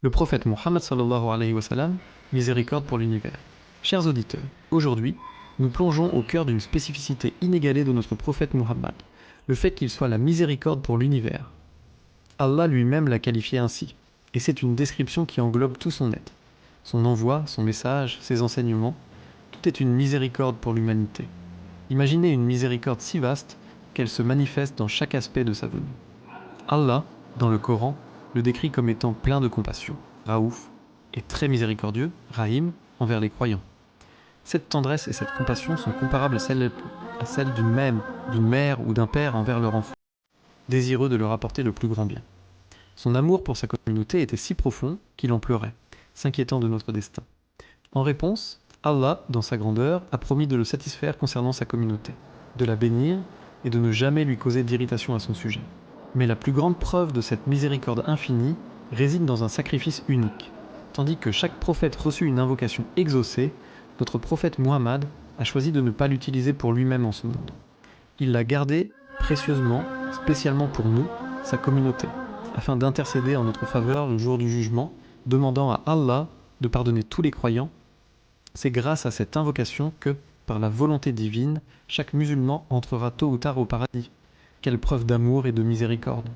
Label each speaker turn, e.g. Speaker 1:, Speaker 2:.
Speaker 1: le prophète Mohammed sallallahu alayhi wa sallam, miséricorde pour l'univers. Chers auditeurs, aujourd'hui, nous plongeons au cœur d'une spécificité inégalée de notre prophète Muhammad, le fait qu'il soit la miséricorde pour l'univers. Allah lui-même l'a qualifié ainsi, et c'est une description qui englobe tout son être. Son envoi, son message, ses enseignements, tout est une miséricorde pour l'humanité. Imaginez une miséricorde si vaste qu'elle se manifeste dans chaque aspect de sa venue. Allah, dans le Coran, le décrit comme étant plein de compassion, Raouf, et très miséricordieux, Rahim, envers les croyants. Cette tendresse et cette compassion sont comparables à celles d'une mère ou d'un père envers leur enfant, désireux de leur apporter le plus grand bien. Son amour pour sa communauté était si profond qu'il en pleurait, s'inquiétant de notre destin. En réponse, Allah, dans sa grandeur, a promis de le satisfaire concernant sa communauté, de la bénir et de ne jamais lui causer d'irritation à son sujet. Mais la plus grande preuve de cette miséricorde infinie réside dans un sacrifice unique. Tandis que chaque prophète reçut une invocation exaucée, notre prophète Muhammad a choisi de ne pas l'utiliser pour lui-même en ce monde. Il l'a gardé précieusement, spécialement pour nous, sa communauté, afin d'intercéder en notre faveur le jour du jugement, demandant à Allah de pardonner tous les croyants. C'est grâce à cette invocation que, par la volonté divine, chaque musulman entrera tôt ou tard au paradis. Quelle preuve d'amour et de miséricorde!